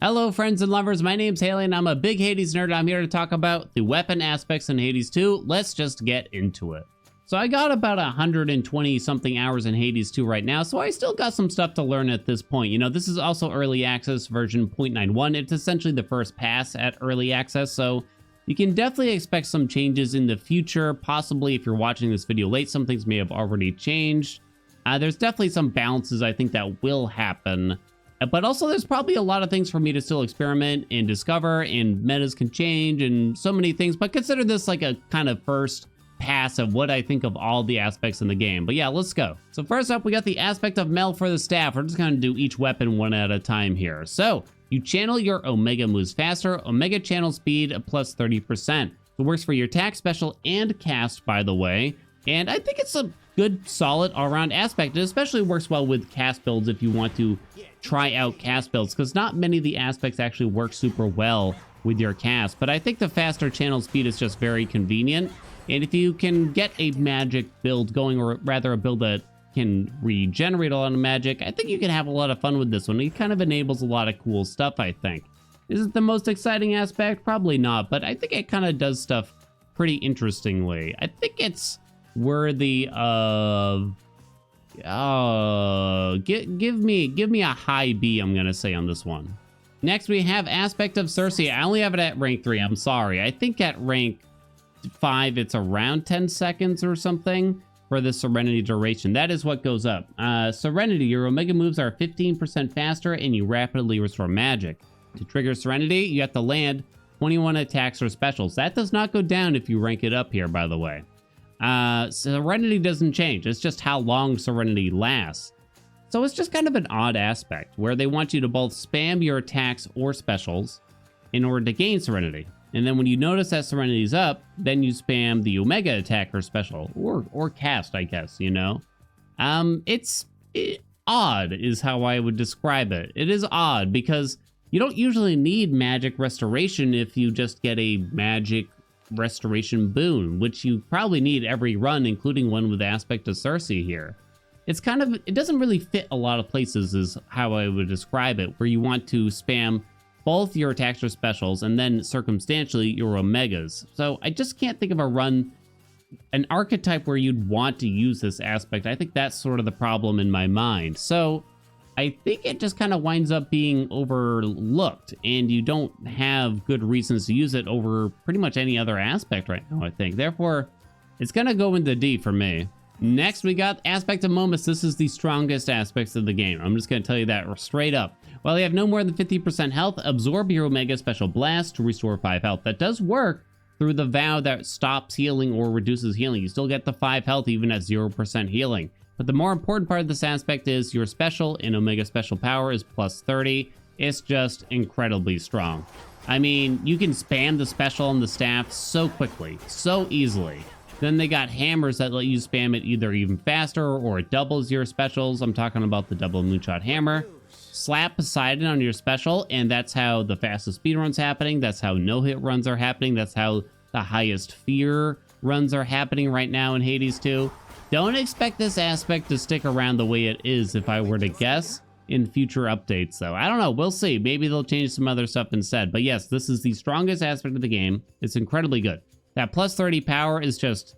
Hello friends and lovers, my name's Haelian. I'm a big Hades nerd. I'm here to talk about the weapon aspects in Hades 2. Let's just get into it. So I got about 120 something hours in Hades 2 right now, so I still got some stuff to learn at this point. You know, this is also early access version 0.91. It's essentially the first pass at early access, so you can definitely expect some changes in the future. Possibly if you're watching this video late, some things may have already changed. There's definitely some balances I think that will happen. But also there's probably a lot of things for me to still experiment and discover, and metas can change and so many things. But consider this like a kind of first pass of what I think of all the aspects in the game. But yeah, let's go. So first up, we got the aspect of Mel for the staff. We're just going to do each weapon one at a time here. So you channel your Omega moves faster. Omega channel speed plus 30%. It works for your attack, special, and cast, by the way. And I think it's a good, solid all-around aspect. It especially works well with cast builds if you want to try out cast builds, because not many of the aspects actually work super well with your cast. But I think the faster channel speed is just very convenient. And if you can get a magic build going, or rather a build that can regenerate a lot of magic, I think you can have a lot of fun with this one. It kind of enables a lot of cool stuff, I think. Is it the most exciting aspect? Probably not, but I think it kind of does stuff pretty interestingly. I think it's worthy of give me a high B, I'm gonna say, on this one. Next we have aspect of Circe. I only have it at rank 3. I'm sorry. I think at rank 5 it's around 10 seconds or something for the Serenity duration. That is what goes up. Serenity, your Omega moves are 15% faster and you rapidly restore magic. To trigger Serenity, you have to land 21 attacks or specials. That does not go down if you rank it up here, by the way. Serenity doesn't change. It's just how long Serenity lasts. So it's just kind of an odd aspect where they want you to both spam your attacks or specials in order to gain Serenity. And then when you notice that Serenity's up, then you spam the Omega attack or special or cast, I guess, you know. It's odd is how I would describe it. It is odd because you don't usually need magic restoration if you just get a magic restoration boon, which you probably need every run, including one with aspect of Circe here. It's kind of, it doesn't really fit a lot of places is how I would describe it, where you want to spam both your attacks or specials and then circumstantially your Omegas. So I just can't think of a run, an archetype where you'd want to use this aspect. I think that's sort of the problem in my mind. So I think it just kind of winds up being overlooked, and you don't have good reasons to use it over pretty much any other aspect right now, I think. Therefore, it's going to go into D for me. Next, we got aspect of Momus. This is the strongest aspects of the game. I'm just going to tell you that straight up. While you have no more than 50% health, absorb your Omega Special Blast to restore 5 health. That does work through the vow that stops healing or reduces healing. You still get the 5 health even at 0% healing. But the more important part of this aspect is your special in Omega Special Power is plus 30. It's just incredibly strong. I mean, you can spam the special on the staff so quickly, so easily. Then they got hammers that let you spam it either even faster or it doubles your specials. I'm talking about the double moonshot hammer. Slap Poseidon on your special, and that's how the fastest speed run's happening. That's how no-hit runs are happening. That's how the highest fear runs are happening right now in Hades 2. Don't expect this aspect to stick around the way it is, if I were to guess, in future updates, though. I don't know. We'll see. Maybe they'll change some other stuff instead. But yes, this is the strongest aspect of the game. It's incredibly good. That plus 30 power is just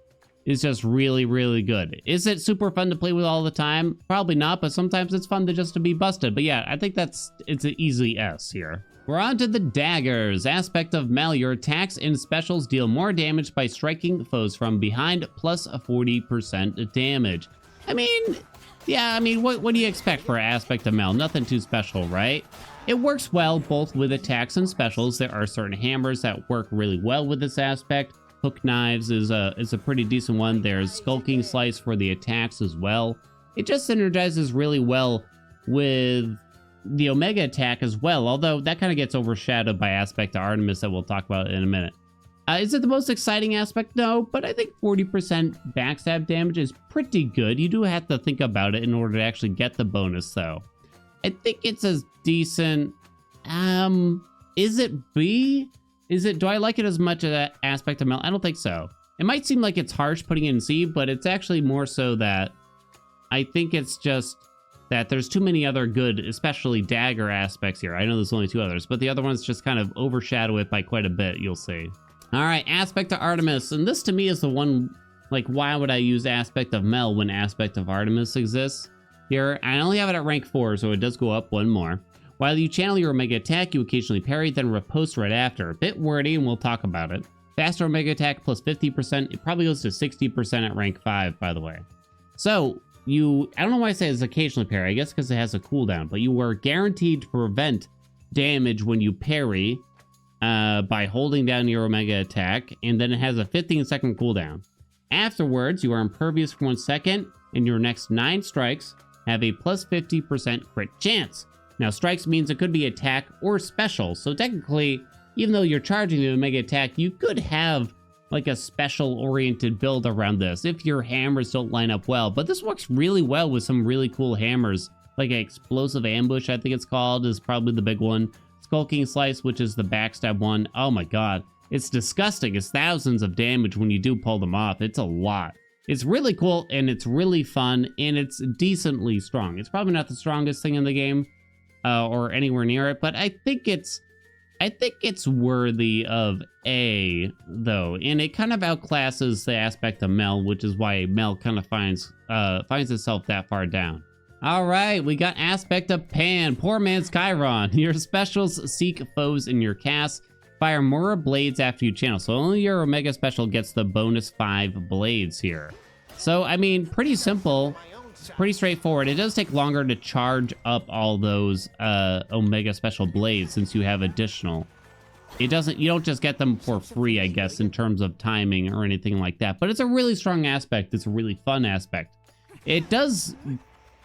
really, really good. Is it super fun to play with all the time? Probably not, but sometimes it's fun to be busted. But yeah, I think it's an easy S here. We're on to the daggers. Aspect of Mel. Your attacks and specials deal more damage by striking foes from behind, plus a 40% damage. I mean, yeah, I mean, what do you expect for aspect of Mel? Nothing too special, right? It works well both with attacks and specials. There are certain hammers that work really well with this aspect. Hook knives is a pretty decent one. There's skulking slice for the attacks as well. It just synergizes really well with the Omega attack as well, although that kind of gets overshadowed by aspect of Artemis that we'll talk about in a minute. Is it the most exciting aspect? No, but I think 40% backstab damage is pretty good. You do have to think about it in order to actually get the bonus, though. I think it's as decent. Is it B? Do I like it as much as that aspect of Mel? I don't think so. It might seem like it's harsh putting it in C, but it's actually more so that I think it's just that there's too many other good, especially dagger aspects here. I know there's only 2 others, but the other ones just kind of overshadow it by quite a bit, you'll see. All right, aspect of Artemis, and this to me is the one, like, why would I use aspect of Mel when aspect of Artemis exists? Here, I only have it at rank 4, so it does go up 1 more. While you channel your Omega attack, you occasionally parry, then riposte right after. A bit wordy, and we'll talk about it. Faster Omega attack plus 50%. It probably goes to 60% at rank 5, by the way. So, I don't know why I say it's occasionally parry. I guess because it has a cooldown, but you are guaranteed to prevent damage when you parry by holding down your Omega attack, and then it has a 15-second cooldown. Afterwards, you are impervious for 1 second, and your next 9 strikes have a plus 50% crit chance. Now, strikes means it could be attack or special, so technically, even though you're charging the Omega attack, you could have like a special-oriented build around this if your hammers don't line up well. But this works really well with some really cool hammers, like an Explosive Ambush, I think it's called, is probably the big one. Skulking Slice, which is the backstab one. Oh my god, it's disgusting. It's thousands of damage when you do pull them off. It's a lot. It's really cool, and it's really fun, and it's decently strong. It's probably not the strongest thing in the game, or anywhere near it, but I think it's worthy of A, though, and it kind of outclasses the aspect of Mel, which is why Mel kind of finds itself that far down. All right, we got aspect of Pan, poor man's Chiron. Your specials seek foes in your cast. Fire more blades after you channel, so only your Omega special gets the bonus 5 blades here. So, I mean, pretty simple. It's pretty straightforward. It does take longer to charge up all those Omega special blades since you have additional. You don't just get them for free, I guess, in terms of timing or anything like that. But it's a really strong aspect. It's a really fun aspect. It does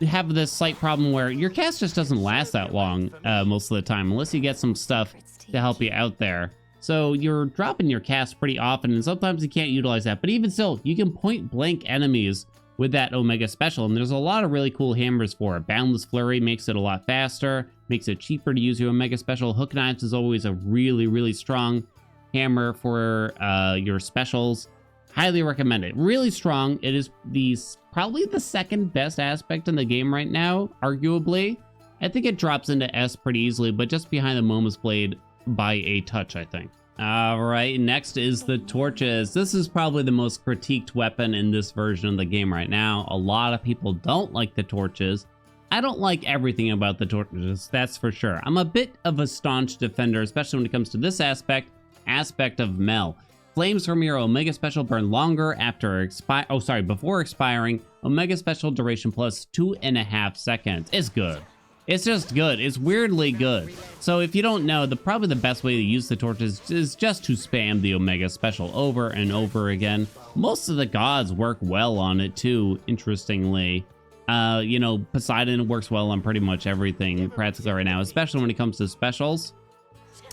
have this slight problem where your cast just doesn't last that long most of the time, unless you get some stuff to help you out there. So you're dropping your cast pretty often, and sometimes you can't utilize that. But even still, you can point blank enemies with that Omega special, and there's a lot of really cool hammers for it. Boundless Flurry makes it a lot faster, makes it cheaper to use your Omega special. Hook Knives is always a really, really strong hammer for your specials. Highly recommend it. Really strong. It is probably the second best aspect in the game right now, arguably. I think it drops into S pretty easily, but just behind the Momus Blade by a touch, I think. All right, next is the Torches. This is probably the most critiqued weapon in this version of the game right now. A lot of people don't like the Torches. I don't like everything about the Torches, that's for sure. I'm a bit of a staunch defender, especially when it comes to this aspect of Mel. Flames from your Omega Special burn longer before expiring. Omega Special duration plus 2.5 seconds. It's good. It's just good. It's weirdly good. So if you don't know, probably the best way to use the Torches is just to spam the Omega Special over and over again. Most of the gods work well on it too, interestingly. You know, Poseidon works well on pretty much everything practically right now, especially when it comes to specials.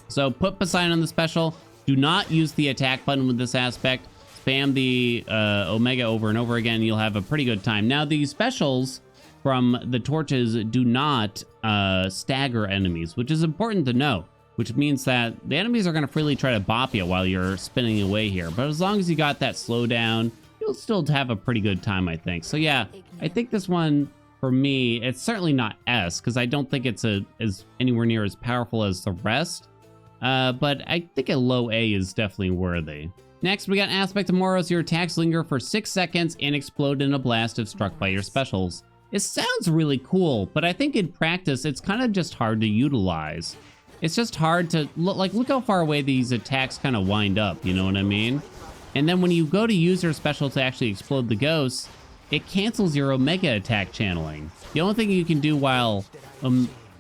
So put Poseidon on the special. Do not use the attack button with this aspect. Spam the Omega over and over again. You'll have a pretty good time. Now, these specials from the Torches do not stagger enemies, which is important to know, which means that the enemies are going to freely try to bop you while you're spinning away here. But as long as you got that slowdown, you'll still have a pretty good time, I think. So yeah, I think this one, for me, it's certainly not S, because I don't think it's anywhere near as powerful as the rest. But I think a low A is definitely worthy. Next, we got Aspect of Moros. Your attacks linger for 6 seconds and explode in a blast if struck by your specials. It sounds really cool, but I think in practice, it's kind of just hard to utilize. It's just hard to, look how far away these attacks kind of wind up, you know what I mean? And then when you go to use your special to actually explode the ghosts, it cancels your Omega attack channeling. The only thing you can do while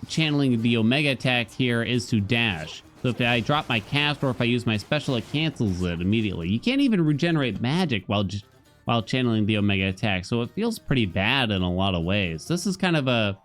channeling the Omega attack here is to dash. So if I drop my cast or if I use my special, it cancels it immediately. You can't even regenerate magic while channeling the Omega attack, so it feels pretty bad in a lot of ways. This is kind of a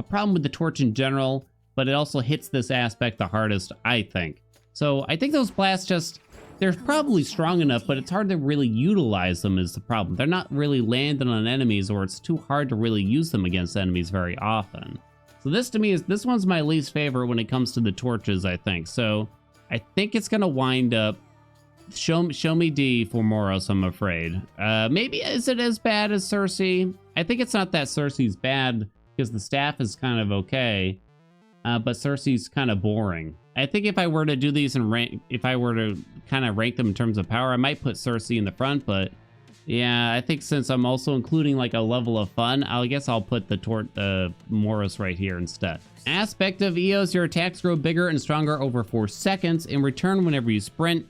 problem with the Torch in general, but it also hits this aspect the hardest, I think. So I think those blasts they're probably strong enough, but it's hard to really utilize them is the problem. They're not really landing on enemies, or it's too hard to really use them against enemies very often. So this one's my least favorite when it comes to the Torches, I think. So I think it's gonna wind up show me D for Moros, I'm afraid. Maybe is it as bad as Circe? I think it's not that Circe's bad because the staff is kind of okay, but Circe's kind of boring. I think if I were to do these in rank, if I were to kind of rank them in terms of power, I might put Circe in the front, but yeah, I think since I'm also including like a level of fun, I guess I'll put the Moros right here instead. Aspect of Eos, your attacks grow bigger and stronger over 4 seconds. In return, whenever you sprint,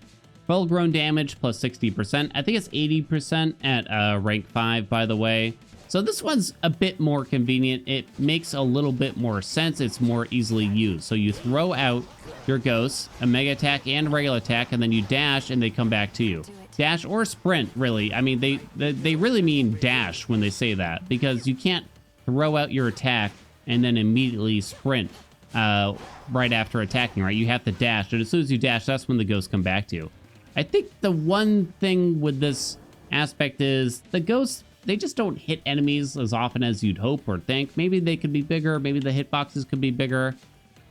full grown damage plus 60%. I think it's 80% at rank 5, by the way. So this one's a bit more convenient. It makes a little bit more sense. It's more easily used. So you throw out your ghosts, a mega attack and a regular attack, and then you dash and they come back to you. Dash or sprint, really. I mean, they really mean dash when they say that, because you can't throw out your attack and then immediately sprint right after attacking, right? You have to dash, and as soon as you dash, that's when the ghosts come back to you. I think the one thing with this aspect is the ghosts, they just don't hit enemies as often as you'd hope or think. Maybe they could be bigger. Maybe the hitboxes could be bigger.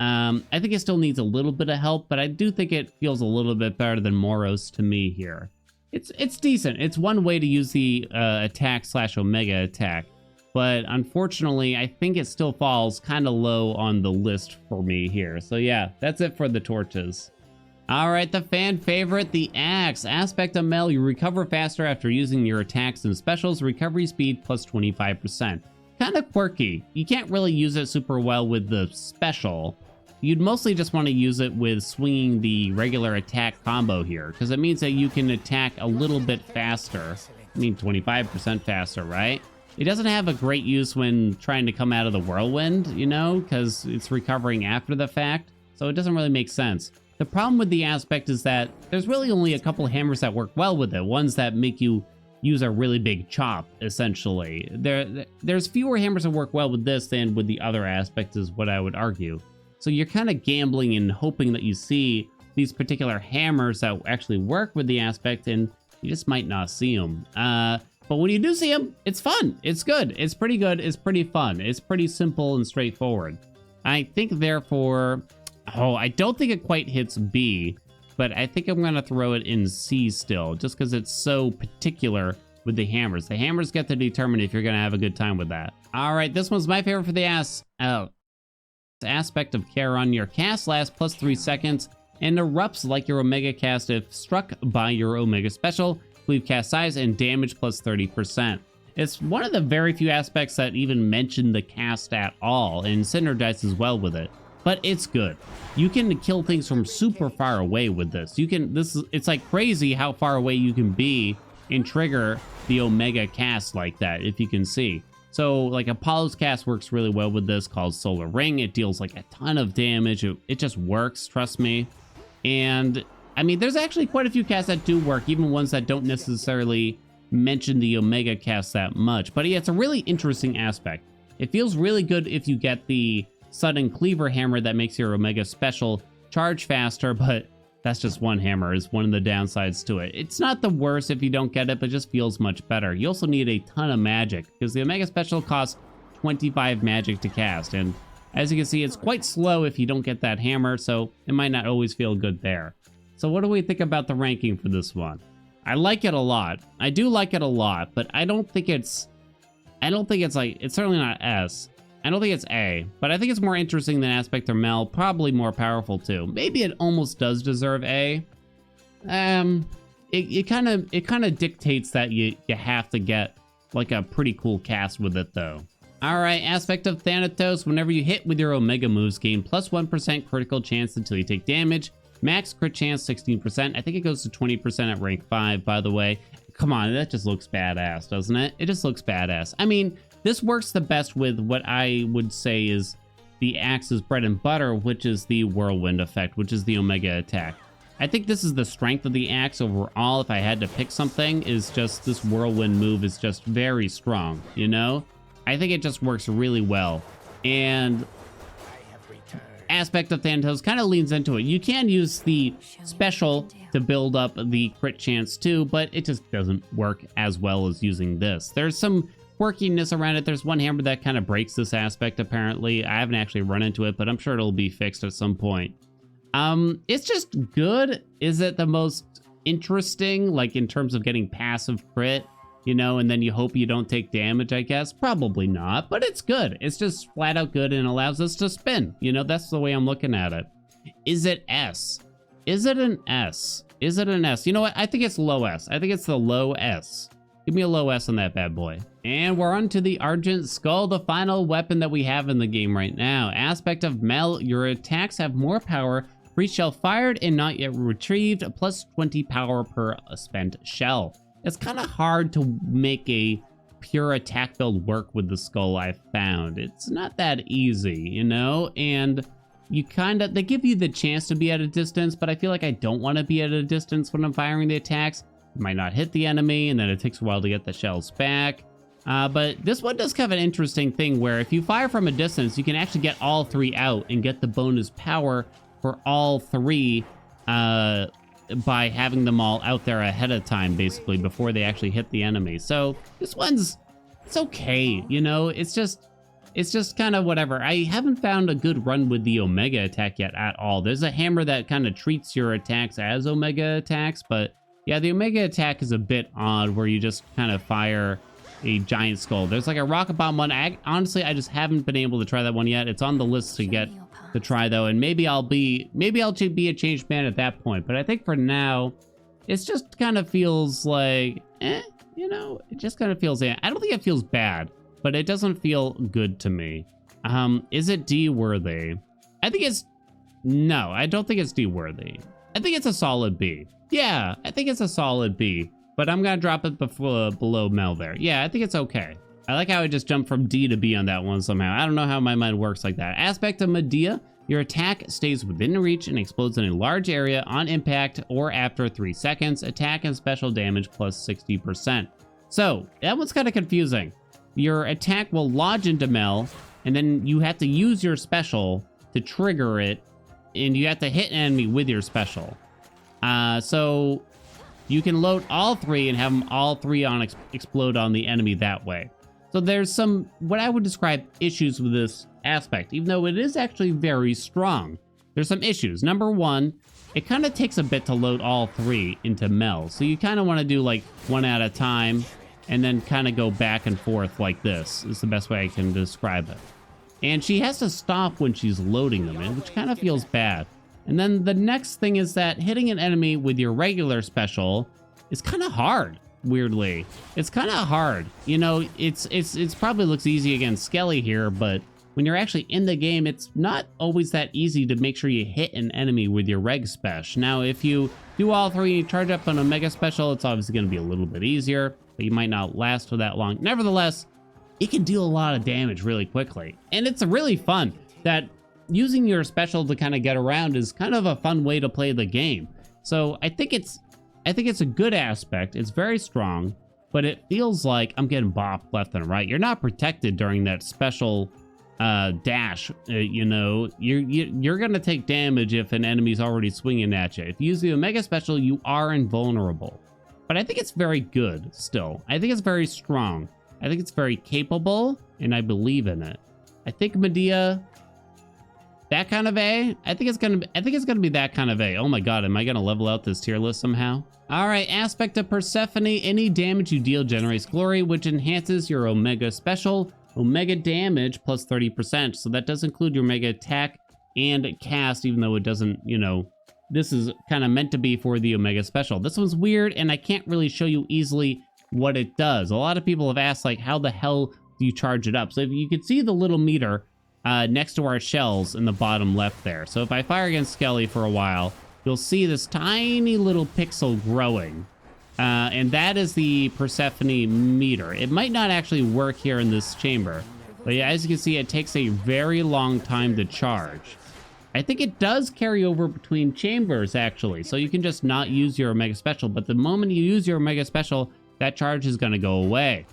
I think it still needs a little bit of help, but I do think it feels a little bit better than Moros to me here. It's decent. It's one way to use the attack / omega attack, but unfortunately, I think it still falls kind of low on the list for me here. So yeah, that's it for the torches. All right, the fan favorite, the axe. Aspect of Mel, you recover faster after using your attacks and specials. Recovery speed plus 25%. Kind of quirky. You can't really use it super well with the special. You'd mostly just want to use it with swinging the regular attack combo here, because it means that you can attack a little bit faster. I mean, 25% faster, right? It doesn't have a great use when trying to come out of the whirlwind, you know, because it's recovering after the fact, so it doesn't really make sense. The problem with the aspect is that there's really only a couple hammers that work well with it, ones that make you use a really big chop, essentially. There's fewer hammers that work well with this than with the other aspect, is what I would argue. So you're kind of gambling and hoping that you see these particular hammers that actually work with the aspect, and you just might not see them. But when you do see them, it's fun. It's good. It's pretty good. It's pretty fun. It's pretty simple and straightforward. I think, therefore... Oh, I don't think it quite hits B, but I think I'm going to throw it in C still, just because it's so particular with the hammers. The hammers get to determine if you're going to have a good time with that. All right, this one's my favorite for the aspect of Charon. Your cast lasts plus 3 seconds and erupts like your Omega cast if struck by your Omega special. Leave cast size and damage plus 30%. It's one of the very few aspects that even mention the cast at all and synergizes well with it. But it's good. You can kill things from super far away with this. It's like crazy how far away you can be and trigger the Omega cast like that, if you can see. So like Apollo's cast works really well with this, called Solar Ring. It deals like a ton of damage. It just works, trust me. And I mean, there's actually quite a few casts that do work, even ones that don't necessarily mention the Omega cast that much. But yeah, it's a really interesting aspect. It feels really good if you get the sudden cleaver hammer that makes your Omega special charge faster, but that's just one hammer, is one of the downsides to it. It's not the worst if you don't get it, but it just feels much better. You also need a ton of magic, because the Omega special costs 25 magic to cast, and as you can see, it's quite slow if you don't get that hammer, so it might not always feel good there. So what do we think about the ranking for this one? I like it a lot. I do like it a lot, but I don't think it's like, it's certainly not S. I don't think it's A, but I think it's more interesting than Aspect of Mel, probably more powerful too. Maybe it almost does deserve A. It kind of dictates that you have to get like a pretty cool cast with it though. All right, Aspect of Thanatos. Whenever you hit with your Omega moves, gain plus 1% critical chance until you take damage. Max crit chance 16%. I think it goes to 20% at rank 5, by the way. Come on, that just looks badass, doesn't it? It just looks badass. I mean, this works the best with what I would say is the Axe's bread and butter, which is the whirlwind effect, which is the Omega attack. I think this is the strength of the Axe overall. If I had to pick something, is just this whirlwind move is just very strong, you know? I think it just works really well. And Aspect of Thanatos kind of leans into it. You can use the special to build up the crit chance too, but it just doesn't work as well as using this. There's some quirkiness around it. There's one hammer that kind of breaks this aspect, apparently. I haven't actually run into it, but I'm sure it'll be fixed at some point. It's just good. Is it the most interesting, like in terms of getting passive crit? you know, and then you hope you don't take damage, I guess. Probably not, but it's good. It's just flat out good and allows us to spin. You know, that's the way I'm looking at it. Is it S? Is it an S? Is it an S? You know what? I think it's low S. I think it's the low S. Give me a low S on that bad boy. And we're on to the Argent Skull, the final weapon that we have in the game right now. Aspect of Mel, your attacks have more power. Free shell fired and not yet retrieved, plus 20 power per spent shell. It's kind of hard to make a pure attack build work with the skull, I've found. It's not that easy, you know? And you they give you the chance to be at a distance, but I feel like I don't want to be at a distance when I'm firing the attacks. You might not hit the enemy, and then it takes a while to get the shells back. But this one does have an interesting thing where if you fire from a distance, you can actually get all three out and get the bonus power for all three by having them all out there ahead of time, basically, before they actually hit the enemy. So this one's, it's okay, you know? It's just kind of whatever. I haven't found a good run with the Omega attack yet at all. There's a hammer that kind of treats your attacks as Omega attacks, but yeah, the Omega attack is a bit odd where you just kind of fire a giant skull. There's like a rocket bomb one. Honestly, I just haven't been able to try that one yet. It's on the list to try though, and maybe I'll be a changed man at that point. But I think for now, it's just kind of feels like, you know, it just kind of feels, I don't think it feels bad, but it doesn't feel good to me. Is it D worthy? No, I don't think it's D worthy. I think it's a solid B. Yeah, I think it's a solid B, but I'm gonna drop it below Mel there. Yeah, I think it's okay. I like how I just jumped from D to B on that one somehow. I don't know how my mind works like that. Aspect of Medea, your attack stays within reach and explodes in a large area on impact or after 3 seconds. Attack and special damage plus 60%. So that one's kind of confusing. Your attack will lodge into Mel, and then you have to use your special to trigger it, and you have to hit an enemy with your special. So you can load all three and have them all three explode on the enemy that way. So there's some, what I would describe, issues with this aspect, even though it is actually very strong. There's some issues. Number one, it kind of takes a bit to load all three into Mel. So you kind of want to do like one at a time and then kind of go back and forth like this is the best way I can describe it. And she has to stop when she's loading them in, which kind of feels bad. And then the next thing is that hitting an enemy with your regular special is kind of hard, weirdly. It's kind of hard. You know, it's probably looks easy against Skelly here, but when you're actually in the game, it's not always that easy to make sure you hit an enemy with your reg special. Now, if you do all three and you charge up on a mega special, it's obviously going to be a little bit easier, but you might not last for that long. Nevertheless, it can deal a lot of damage really quickly. And it's really fun that using your special to kind of get around is kind of a fun way to play the game. So I think it's a good aspect. It's very strong, but it feels like I'm getting bopped left and right. You're not protected during that special dash. You know, you're gonna take damage if an enemy's already swinging at you. If you use the Omega special, you are invulnerable. But I think it's very good still. I think it's very strong. I think it's very capable, and I believe in it. I think Medea, that kind of A. I think it's gonna be that kind of A. Oh my god, am I gonna level out this tier list somehow? All right, aspect of Persephone. Any damage you deal generates glory, which enhances your Omega special. Omega damage plus 30%. So that does include your Omega attack and cast, even though it doesn't, you know, this is kind of meant to be for the Omega special. This one's weird, and I can't really show you easily what it does. A lot of people have asked, like, how the hell do you charge it up? So if you can see the little meter next to our shells in the bottom left there. So if I fire against Skelly for a while, you'll see this tiny little pixel growing. And that is the Persephone meter. It might not actually work here in this chamber, but yeah, as you can see, it takes a very long time to charge. I think it does carry over between chambers, actually, so you can just not use your Omega Special, but the moment you use your Omega Special, that charge is going to go away.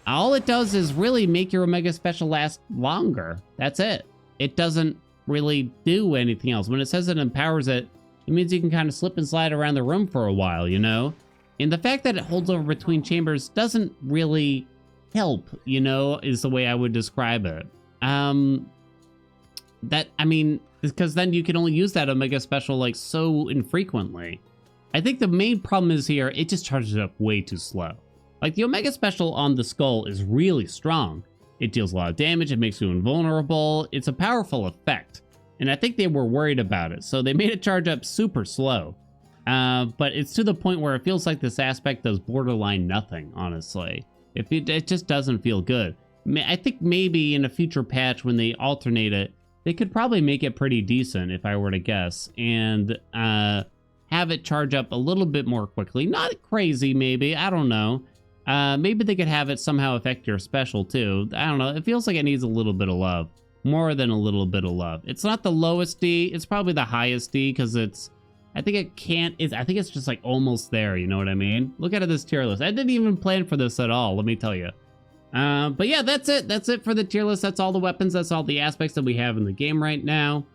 All it does is really make your Omega Special last longer. That's it. It doesn't really do anything else. When it says it empowers it, it means you can kind of slip and slide around the room for a while, you know? And the fact that it holds over between chambers doesn't really help, you know, is the way I would describe it. Because then you can only use that Omega Special like so infrequently. I think the main problem is here, it just charges up way too slow. Like, the Omega Special on the Skull is really strong. It deals a lot of damage, it makes you invulnerable. It's a powerful effect, and I think they were worried about it, so they made it charge up super slow. But it's to the point where it feels like this aspect does borderline nothing, honestly. It just doesn't feel good. I think maybe in a future patch when they alternate it, they could probably make it pretty decent, if I were to guess, and have it charge up a little bit more quickly. Not crazy, maybe, I don't know. Maybe they could have it somehow affect your special too. I don't know, it feels like it needs a little bit of love. More than a little bit of love. It's not the lowest D, it's probably the highest D, because I think it's just like almost there, you know what I mean? Look at this tier list. I didn't even plan for this at all, let me tell you. But yeah, that's it for the tier list. That's all the weapons, that's all the aspects that we have in the game right now.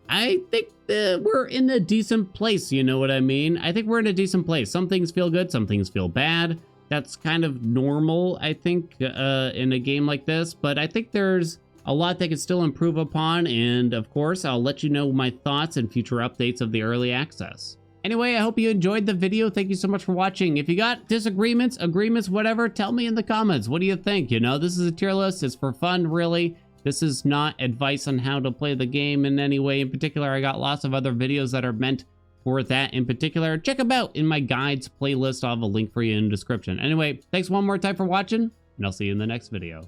I think we're in a decent place, you know what I mean? I think we're in a decent place. Some things feel good, some things feel bad. That's kind of normal, I think, in a game like this, but I think there's a lot they can still improve upon, and of course, I'll let you know my thoughts and future updates of the early access. Anyway, I hope you enjoyed the video. Thank you so much for watching. If you got disagreements, agreements, whatever, tell me in the comments. What do you think? You know, this is a tier list. It's for fun, really. This is not advice on how to play the game in any way in particular. I got lots of other videos that are meant for that in particular. Check them out in my guides playlist. I'll have a link for you in the description. Anyway, thanks one more time for watching, and I'll see you in the next video.